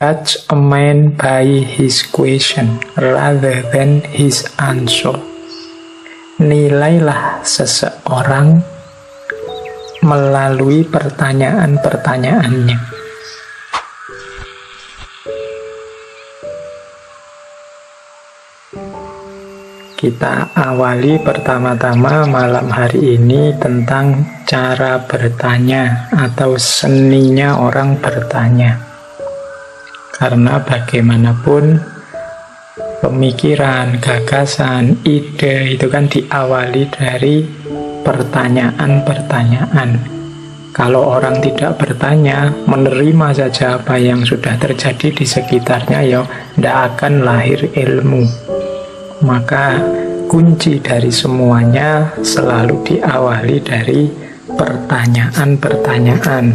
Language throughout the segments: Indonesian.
Judge a man by his question rather than his answer. Nilailah seseorang melalui pertanyaan-pertanyaannya. Kita awali pertama-tama malam hari ini tentang cara bertanya atau seninya orang bertanya. Karena bagaimanapun pemikiran, gagasan, ide itu kan diawali dari pertanyaan-pertanyaan. Kalau orang tidak bertanya, menerima saja apa yang sudah terjadi di sekitarnya, ya tidak akan lahir ilmu. Maka kunci dari semuanya selalu diawali dari pertanyaan-pertanyaan.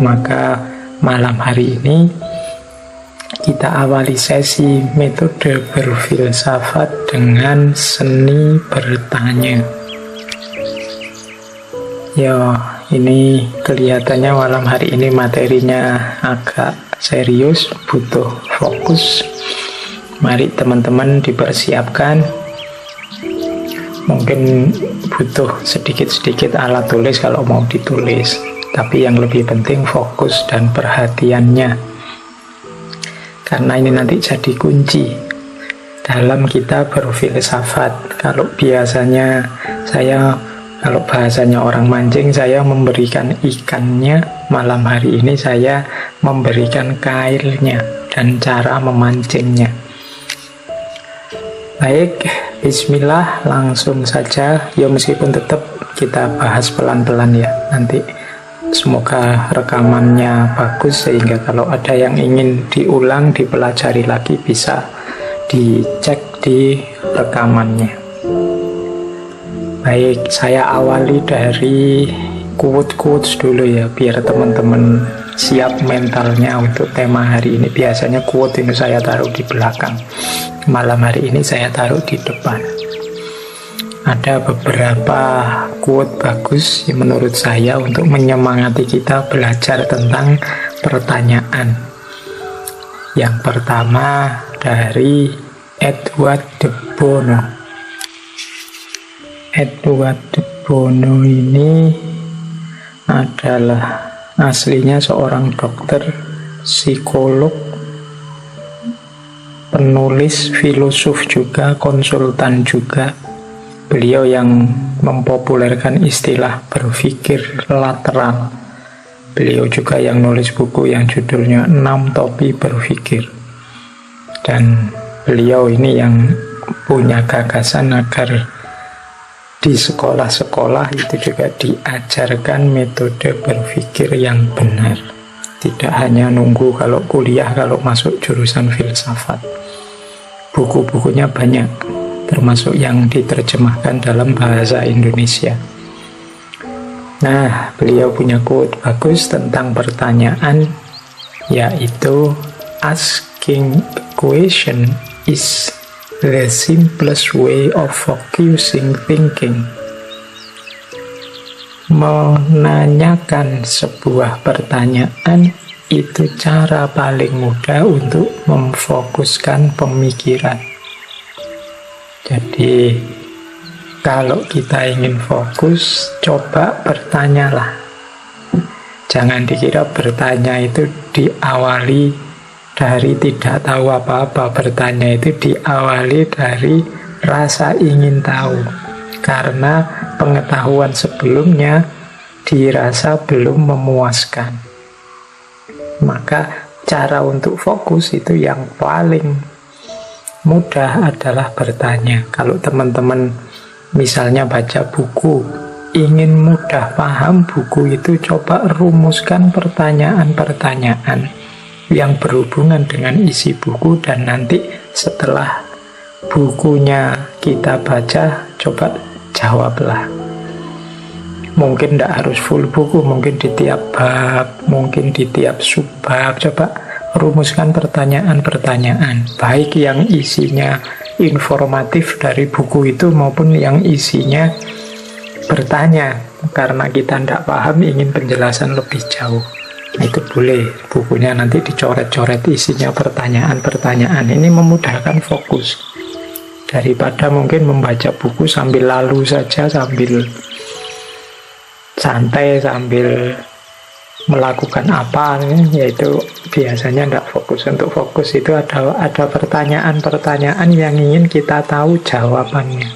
Maka malam hari ini kita awali sesi metode berfilsafat dengan seni bertanya. Ya, ini kelihatannya malam hari ini materinya agak serius, butuh fokus. Mari teman-teman dipersiapkan. Mungkin butuh sedikit-sedikit alat tulis kalau mau ditulis. Tapi yang lebih penting fokus dan perhatiannya. Karena ini nanti jadi kunci dalam kita berfilsafat. Kalau biasanya kalau bahasanya orang mancing, saya memberikan ikannya. Malam hari ini saya memberikan kailnya dan cara memancingnya. Baik, bismillah, langsung saja. Ya meskipun tetap kita bahas pelan-pelan ya. Nanti semoga rekamannya bagus sehingga kalau ada yang ingin diulang, dipelajari lagi bisa dicek di rekamannya. Baik, saya awali dari quote-quotes dulu ya, biar teman-teman siap mentalnya untuk tema hari ini. Biasanya quote ini saya taruh di belakang, malam hari ini saya taruh di depan. Ada beberapa quote bagus menurut saya untuk menyemangati kita belajar tentang pertanyaan. Yang pertama dari Edward de Bono. Edward de Bono ini adalah aslinya seorang dokter, psikolog, penulis, filosof juga, konsultan juga. Beliau yang mempopulerkan istilah berpikir lateral. Beliau juga yang nulis buku yang judulnya 6 Topi Berpikir. Dan beliau ini yang punya gagasan agar di sekolah-sekolah itu juga diajarkan metode berpikir yang benar. Tidak hanya nunggu kalau kuliah, kalau masuk jurusan filsafat. Buku-bukunya banyak, termasuk yang diterjemahkan dalam bahasa Indonesia. Nah, beliau punya quote bagus tentang pertanyaan, yaitu asking a question is the simplest way of focusing thinking. Menanyakan sebuah pertanyaan itu cara paling mudah untuk memfokuskan pemikiran. Jadi kalau kita ingin fokus, coba bertanyalah. Jangan dikira bertanya itu diawali dari tidak tahu apa-apa. Bertanya itu diawali dari rasa ingin tahu. Karena pengetahuan sebelumnya dirasa belum memuaskan. Maka cara untuk fokus itu yang paling mudah adalah bertanya. Kalau teman-teman misalnya baca buku, ingin mudah paham buku itu, coba rumuskan pertanyaan-pertanyaan yang berhubungan dengan isi buku, dan nanti setelah bukunya kita baca, coba jawablah. Mungkin tidak harus full buku, mungkin di tiap bab, mungkin di tiap subbab. Coba rumuskan pertanyaan-pertanyaan, baik yang isinya informatif dari buku itu maupun yang isinya bertanya karena kita tidak paham, ingin penjelasan lebih jauh. Itu boleh, bukunya nanti dicoret-coret isinya pertanyaan-pertanyaan. Ini memudahkan fokus. Daripada mungkin membaca buku sambil lalu saja, sambil santai, sambil melakukan apa, yaitu biasanya tidak fokus. Untuk fokus itu ada pertanyaan-pertanyaan yang ingin kita tahu jawabannya.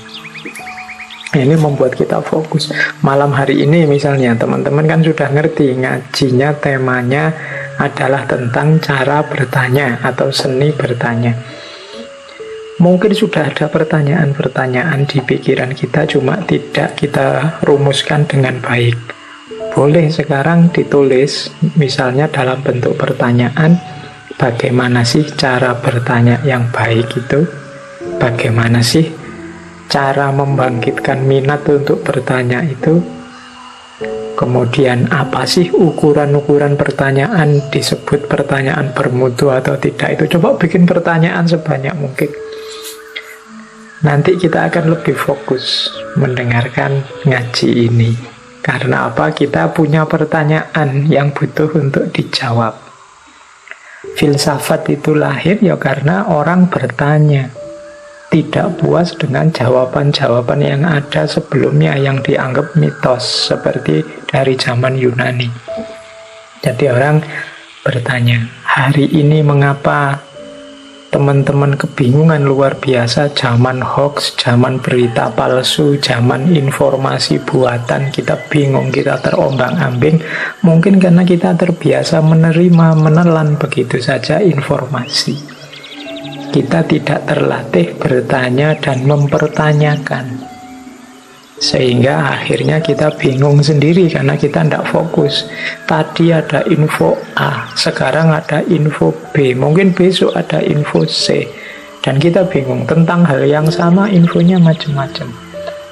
Ini membuat kita fokus. Malam hari ini misalnya teman-teman kan sudah ngerti ngajinya, temanya adalah tentang cara bertanya atau seni bertanya. Mungkin sudah ada pertanyaan-pertanyaan di pikiran kita, cuma tidak kita rumuskan dengan baik. Boleh sekarang ditulis, misalnya dalam bentuk pertanyaan, bagaimana sih cara bertanya yang baik itu? Bagaimana sih cara membangkitkan minat untuk bertanya itu? Kemudian apa sih ukuran-ukuran pertanyaan, disebut pertanyaan bermutu atau tidak itu? Coba bikin pertanyaan sebanyak mungkin. Nanti kita akan lebih fokus mendengarkan ngaji ini. Karena apa? Kita punya pertanyaan yang butuh untuk dijawab. Filsafat itu lahir ya karena orang bertanya, tidak puas dengan jawaban-jawaban yang ada sebelumnya yang dianggap mitos, seperti dari zaman Yunani. Jadi orang bertanya, hari ini mengapa teman-teman kebingungan luar biasa, zaman hoax, zaman berita palsu, zaman informasi buatan, kita bingung, kita terombang-ambing. Mungkin karena kita terbiasa menerima, menelan begitu saja informasi. Kita tidak terlatih bertanya dan mempertanyakan. Sehingga akhirnya kita bingung sendiri karena kita tidak fokus. Tadi ada info A, sekarang ada info B, mungkin besok ada info C. Dan kita bingung tentang hal yang sama, infonya macam-macam.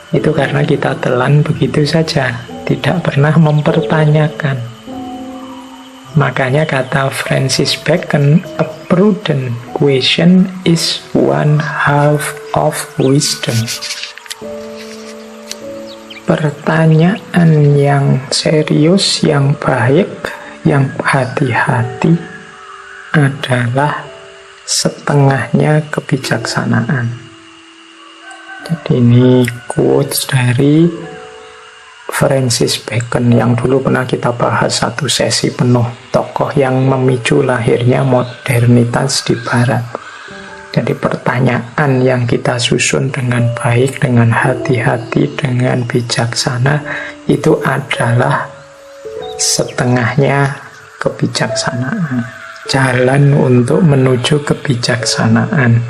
Itu karena kita telan begitu saja, tidak pernah mempertanyakan. Makanya kata Francis Bacon, a prudent question is one half of wisdom. Pertanyaan yang serius, yang baik, yang hati-hati adalah setengahnya kebijaksanaan. Jadi ini quotes dari Francis Bacon yang dulu pernah kita bahas satu sesi penuh, tokoh yang memicu lahirnya modernitas di Barat. Jadi pertanyaan yang kita susun dengan baik, dengan hati-hati, dengan bijaksana, itu adalah setengahnya kebijaksanaan. Jalan untuk menuju kebijaksanaan.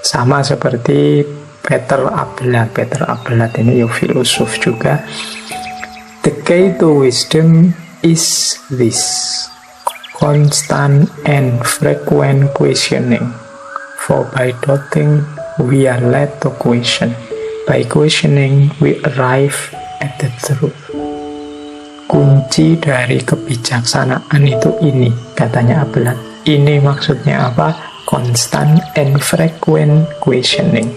Sama seperti Peter Abelard. Peter Abelard ini filosof juga. The key to wisdom is this: constant and frequent questioning. For by doubting we are led to question. By questioning we arrive at the truth. Kunci dari kebijaksanaan itu ini, katanya Abelard. Ini maksudnya apa? Constant and frequent questioning.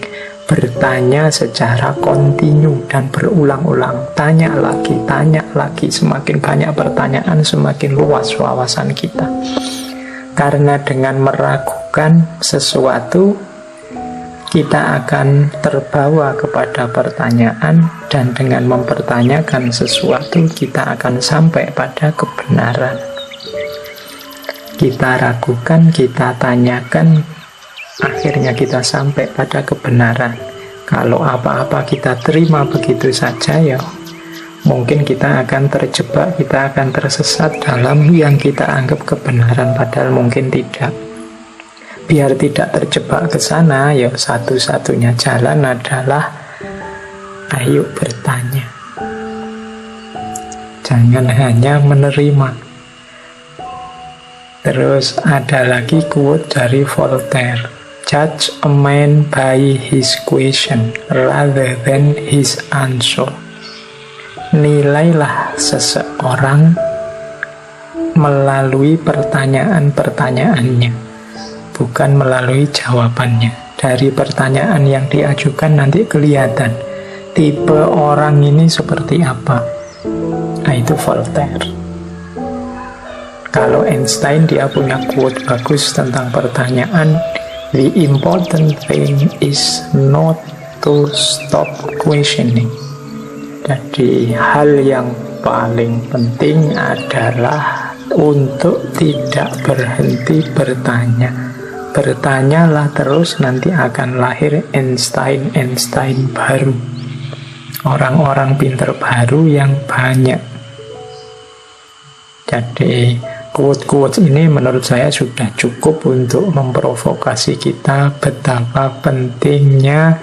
Bertanya secara kontinu dan berulang-ulang. Tanya lagi. Semakin banyak pertanyaan, semakin luas wawasan kita. Karena dengan meragukan sesuatu, kita akan terbawa kepada pertanyaan, dan dengan mempertanyakan sesuatu, kita akan sampai pada kebenaran. Kita ragukan, kita tanyakan, akhirnya kita sampai pada kebenaran. Kalau apa-apa kita terima begitu saja, ya mungkin kita akan terjebak, kita akan tersesat dalam yang kita anggap kebenaran, padahal mungkin tidak. Biar tidak terjebak ke sana, ya satu-satunya jalan adalah ayo bertanya. Jangan hanya menerima. Terus ada lagi quote dari Voltaire. Judge a man by his question rather than his answer. Nilailah seseorang melalui pertanyaan-pertanyaannya, bukan melalui jawabannya. Dari pertanyaan yang diajukan nanti kelihatan tipe orang ini seperti apa. Nah, itu Voltaire. Kalau Einstein dia punya quote bagus tentang pertanyaan, the important thing is not to stop questioning. Jadi hal yang paling penting adalah untuk tidak berhenti bertanya. Bertanyalah terus, nanti akan lahir Einstein baru. Orang-orang pinter baru yang banyak. Jadi quote-quote ini menurut saya sudah cukup untuk memprovokasi kita betapa pentingnya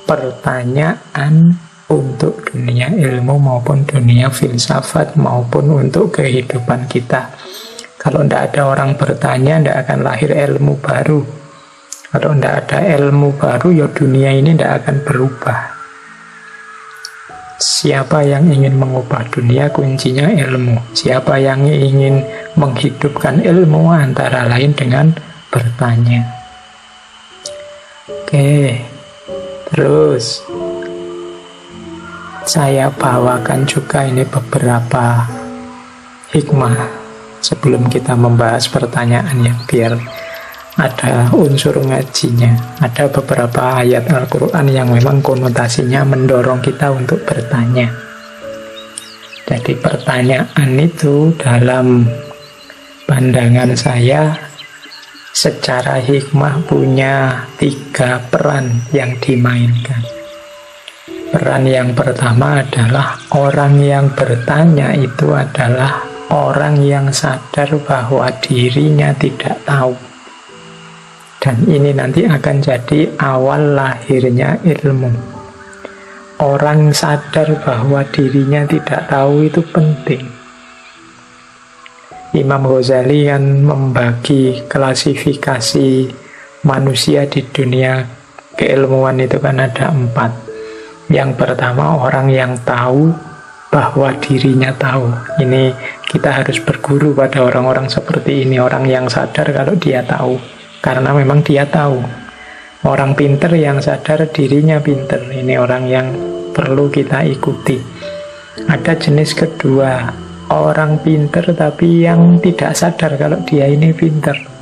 pertanyaan untuk dunia ilmu maupun dunia filsafat maupun untuk kehidupan kita. Kalau tidak ada orang bertanya, tidak akan lahir ilmu baru. Kalau tidak ada ilmu baru, ya dunia ini tidak akan berubah. Siapa yang ingin mengubah dunia, kuncinya ilmu. Siapa yang ingin menghidupkan ilmu, antara lain dengan bertanya. Oke, terus saya bawakan juga ini beberapa hikmah sebelum kita membahas pertanyaannya, biar ada unsur ngajinya. Ada beberapa ayat Al-Quran yang memang konotasinya mendorong kita untuk bertanya. Jadi pertanyaan itu dalam pandangan saya secara hikmah punya 3 peran yang dimainkan. Peran yang pertama adalah orang yang bertanya itu adalah orang yang sadar bahwa dirinya tidak tahu. Dan ini nanti akan jadi awal lahirnya ilmu. Orang sadar bahwa dirinya tidak tahu itu penting. Imam Ghazali kan membagi klasifikasi manusia di dunia keilmuan itu kan ada 4. Yang pertama orang yang tahu bahwa dirinya tahu. Ini kita harus berguru pada orang-orang seperti ini. Orang yang sadar kalau dia tahu, karena memang dia tahu. Orang pinter yang sadar dirinya pinter. Ini orang yang perlu kita ikuti. Ada jenis kedua, orang pinter tapi yang tidak sadar kalau dia ini pinter.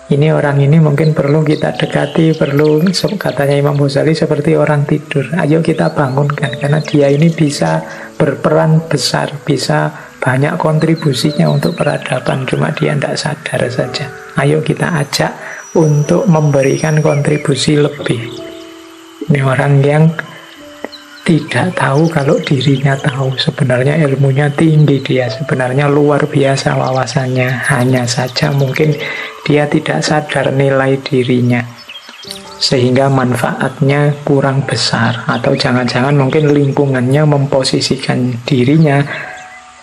Ini orang ini mungkin perlu kita dekati, perlu, katanya Imam Ghazali, seperti orang tidur. Ayo kita bangunkan, karena dia ini bisa berperan besar, bisa banyak kontribusinya untuk peradaban, cuma dia tidak sadar saja. Ayo kita ajak untuk memberikan kontribusi lebih. Ini orang yang tidak tahu kalau dirinya tahu. Sebenarnya ilmunya tinggi dia, sebenarnya luar biasa wawasannya. Hanya saja mungkin dia tidak sadar nilai dirinya, sehingga manfaatnya kurang besar. Atau jangan-jangan mungkin lingkungannya memposisikan dirinya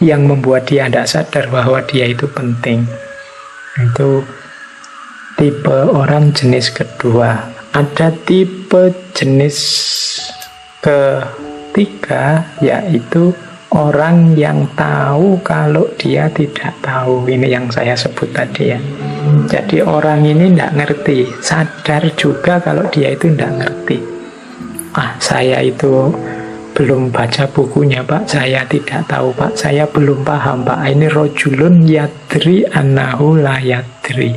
yang membuat dia tidak sadar bahwa dia itu penting. Itu tipe orang jenis kedua. Ada tipe jenis ketiga, yaitu orang yang tahu kalau dia tidak tahu. Ini yang saya sebut tadi ya. Jadi orang ini tidak ngerti, sadar juga kalau dia itu tidak ngerti. Saya itu belum baca bukunya Pak, saya tidak tahu Pak, saya belum paham Pak. Ini rojulun yadri annahu la yadri.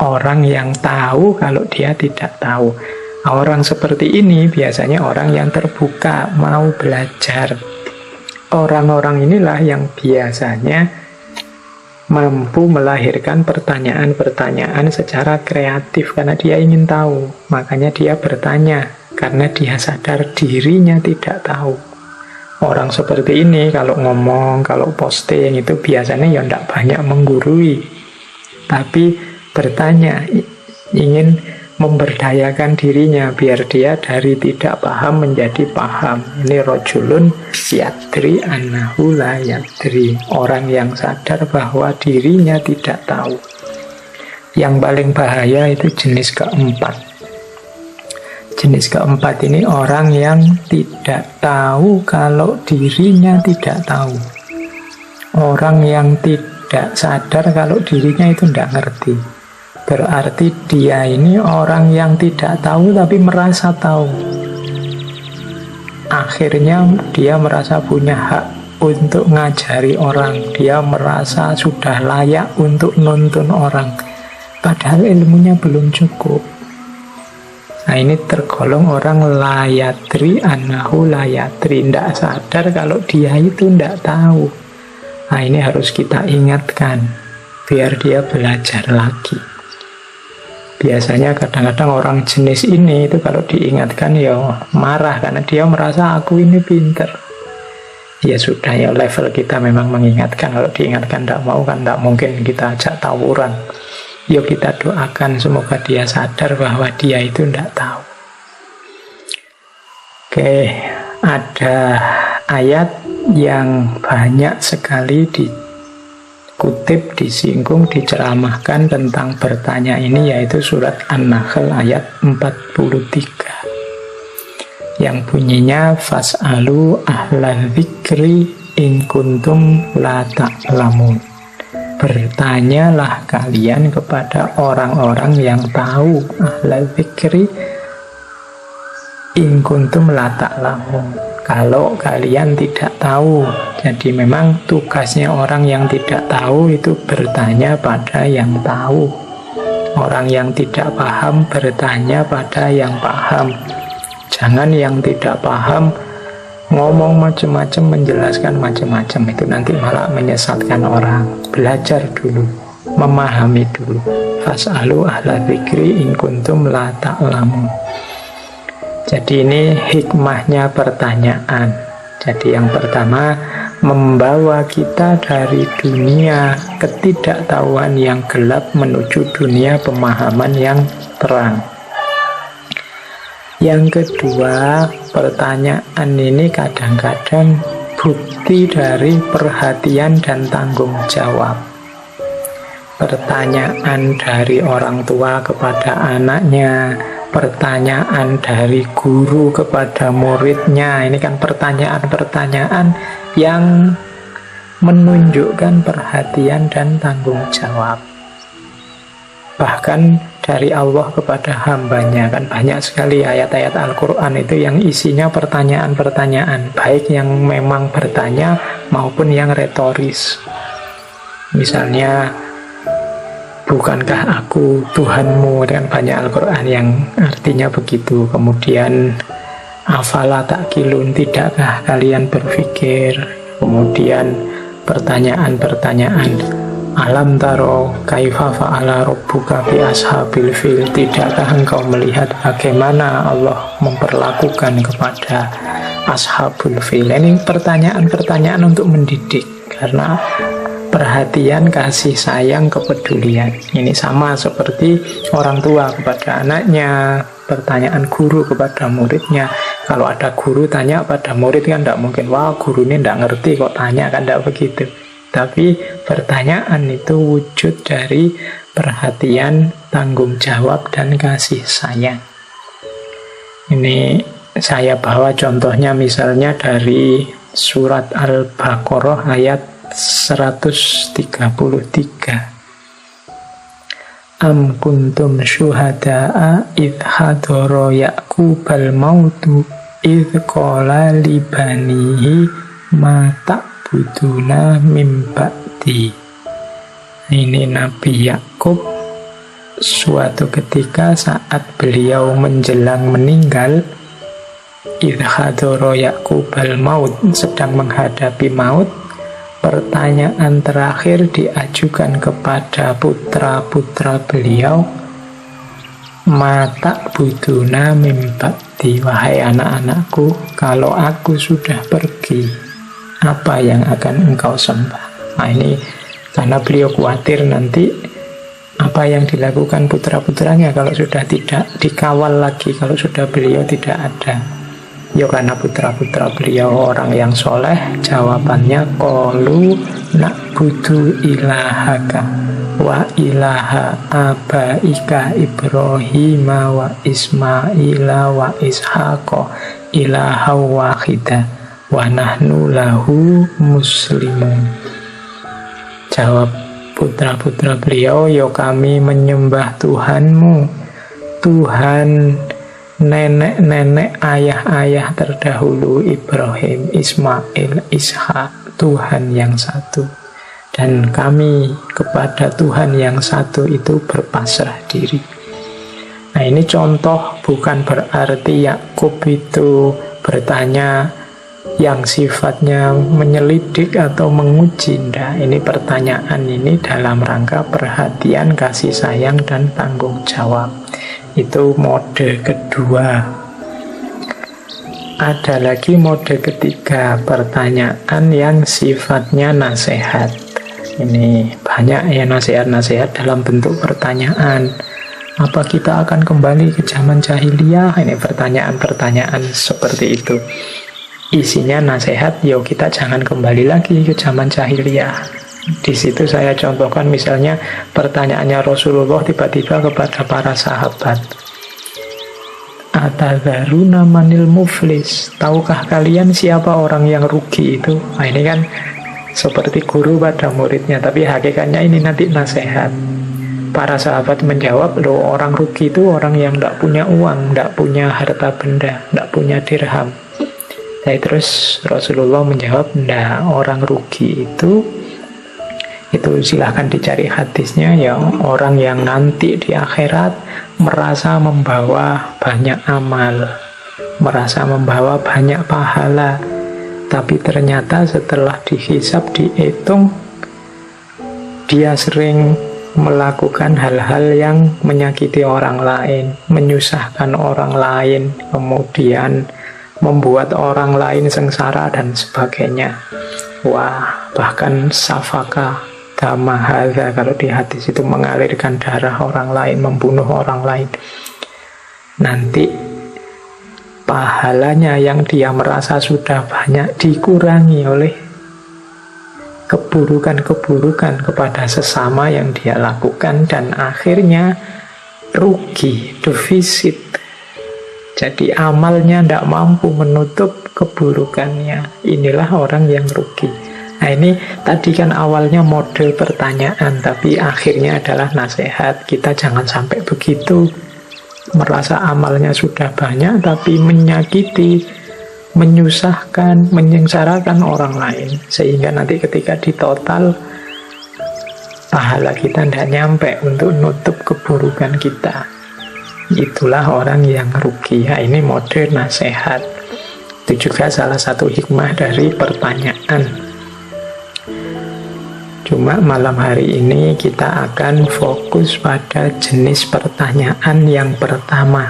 Orang yang tahu kalau dia tidak tahu. Orang seperti ini biasanya orang yang terbuka, mau belajar. Orang-orang inilah yang biasanya mampu melahirkan pertanyaan-pertanyaan secara kreatif karena dia ingin tahu. Makanya dia bertanya karena dia sadar dirinya tidak tahu. Orang seperti ini kalau ngomong, kalau posting itu biasanya ya tidak banyak menggurui, tapi bertanya, ingin memberdayakan dirinya biar dia dari tidak paham menjadi paham. Ini rojulun yadri annahu la yadri. Orang yang sadar bahwa dirinya tidak tahu. Yang paling bahaya itu jenis keempat. Jenis keempat ini orang yang tidak tahu kalau dirinya tidak tahu. Orang yang tidak sadar kalau dirinya itu tidak ngerti. Berarti dia ini orang yang tidak tahu tapi merasa tahu. Akhirnya dia merasa punya hak untuk ngajari orang, dia merasa sudah layak untuk nuntun orang, padahal ilmunya belum cukup. Nah, ini tergolong orang layatri anahu layatri, tidak sadar kalau dia itu tidak tahu. Nah, ini harus kita ingatkan biar dia belajar lagi. Biasanya kadang-kadang orang jenis ini itu kalau diingatkan ya marah, karena dia merasa aku ini pinter. Ya sudah, ya level kita memang mengingatkan. Kalau diingatkan tidak mau kan tidak mungkin kita ajak tawuran. Yuk kita doakan semoga dia sadar bahwa dia itu tidak tahu. Oke, ada ayat yang banyak sekali dikutip, disinggung, diceramahkan tentang bertanya ini, yaitu surat An-Nahl ayat 43 yang bunyinya fas'alu ahlal dzikri in kuntum la ta'lamun. Bertanyalah kalian kepada orang-orang yang tahu, ahlal dzikri in kuntum la ta'lamun, kalau kalian tidak tahu. Jadi memang tugasnya orang yang tidak tahu itu bertanya pada yang tahu. Orang yang tidak paham bertanya pada yang paham. Jangan yang tidak paham ngomong macam-macam, menjelaskan macam-macam, itu nanti malah menyesatkan orang. Belajar dulu, memahami dulu. Fas'alu ahla dzikri in kuntum la ta'lamun. Jadi ini hikmahnya pertanyaan. Jadi yang pertama, membawa kita dari dunia ketidaktahuan yang gelap menuju dunia pemahaman yang terang. Yang kedua, pertanyaan ini kadang-kadang bukti dari perhatian dan tanggung jawab. Pertanyaan dari orang tua kepada anaknya, pertanyaan dari guru kepada muridnya, ini kan pertanyaan-pertanyaan yang menunjukkan perhatian dan tanggung jawab. Bahkan dari Allah kepada hambanya, kan banyak sekali ayat-ayat Al-Quran itu yang isinya pertanyaan-pertanyaan, baik yang memang bertanya maupun yang retoris. Misalnya, bukankah aku Tuhanmu, dan banyak Al-Quran yang artinya begitu. Kemudian afala ta'qilun, tidakkah kalian berpikir. Kemudian pertanyaan-pertanyaan, alam taro kaifa fa'ala rabbuka bi ashabil fil, tidakkah engkau melihat bagaimana Allah memperlakukan kepada ashabul fil. Ini pertanyaan-pertanyaan untuk mendidik, karena perhatian, kasih sayang, kepedulian. Ini sama seperti orang tua kepada anaknya, pertanyaan guru kepada muridnya. Kalau ada guru tanya pada murid kan tidak mungkin, wah guru ini tidak ngerti kok tanya, kan tidak begitu. Tapi pertanyaan itu wujud dari perhatian, tanggung jawab, dan kasih sayang. Ini saya bawa contohnya misalnya dari surat Al-Baqarah ayat 133. Am kuntum syuhada'a idh hadara Ya'qubal mautu idh qala li banihi ma ta'buduna mim ba'di. Ini Nabi Yakub suatu ketika saat beliau menjelang meninggal, idh hadara Ya'qubal maut, sedang menghadapi maut. Pertanyaan terakhir diajukan kepada putra-putra beliau, mata buduna mimbakti, wahai anak-anakku, kalau aku sudah pergi, apa yang akan engkau sembah? Nah ini karena beliau khawatir nanti apa yang dilakukan putra-putranya kalau sudah tidak dikawal lagi, kalau sudah beliau tidak ada. Ya karena putra-putra beliau orang yang soleh, jawabannya qalu na'budu ilahaka wa ilaha abaika Ibrahim wa Ismaila wa Ishaqa ilaha wahida wa nahnu lahu muslimun. Jawab putra-putra beliau, ya kami menyembah Tuhanmu, Tuhan nenek-nenek ayah-ayah terdahulu Ibrahim, Ismail, Ishak, Tuhan yang satu. Dan kami kepada Tuhan yang satu itu berpasrah diri. Nah, ini contoh, bukan berarti Yakub itu bertanya yang sifatnya menyelidik atau menguji. Nah, ini pertanyaan ini dalam rangka perhatian, kasih sayang, dan tanggung jawab. Itu mode kedua. Ada lagi mode ketiga, pertanyaan yang sifatnya nasihat. Ini banyak ya nasihat-nasihat dalam bentuk pertanyaan. Apa kita akan kembali ke zaman jahiliyah? Ini pertanyaan-pertanyaan seperti itu. Isinya nasihat, yo kita jangan kembali lagi ke zaman jahiliyah. Di situ saya contohkan misalnya pertanyaannya Rasulullah tiba-tiba kepada para sahabat. Atadharuna manil muflis? Tahukah kalian siapa orang yang rugi itu? Nah, ini kan seperti guru pada muridnya, tapi hakikatnya ini nanti nasihat. Para sahabat menjawab, loh, orang rugi itu orang yang tidak punya uang, tidak punya harta benda, tidak punya dirham. Jadi terus Rasulullah menjawab, nah, orang rugi itu silahkan dicari hadisnya ya, orang yang nanti di akhirat merasa membawa banyak amal, merasa membawa banyak pahala, tapi ternyata setelah dihisab, dihitung, dia sering melakukan hal-hal yang menyakiti orang lain, menyusahkan orang lain, kemudian membuat orang lain sengsara dan sebagainya. Wah, bahkan safaka damahadza, kalau di hadis itu mengalirkan darah orang lain, membunuh orang lain. Nanti pahalanya yang dia merasa sudah banyak dikurangi oleh keburukan-keburukan kepada sesama yang dia lakukan, dan akhirnya rugi, defisit. Jadi amalnya tidak mampu menutup keburukannya. Inilah orang yang rugi. Nah, ini tadi kan awalnya model pertanyaan, tapi akhirnya adalah nasihat. Kita jangan sampai begitu, merasa amalnya sudah banyak tapi menyakiti, menyusahkan, menyengsarakan orang lain, sehingga nanti ketika ditotal pahala kita tidak nyampe untuk nutup keburukan kita. Itulah orang yang rugi. Ya, ini mode nasihat. Itu juga salah satu hikmah dari pertanyaan. Cuma malam hari ini kita akan fokus pada jenis pertanyaan yang pertama.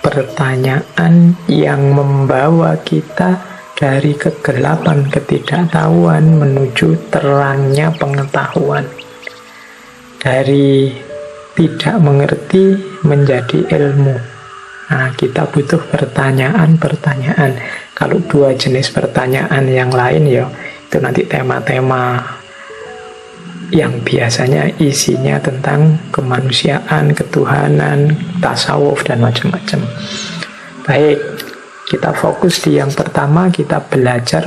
Pertanyaan yang membawa kita dari kegelapan ketidaktahuan menuju terangnya pengetahuan. Dari tidak mengerti menjadi ilmu. Nah, kita butuh pertanyaan-pertanyaan. Kalau dua jenis pertanyaan yang lain ya, itu nanti tema-tema yang biasanya isinya tentang kemanusiaan, ketuhanan, tasawuf, dan macam-macam. Baik, kita fokus di yang pertama, kita belajar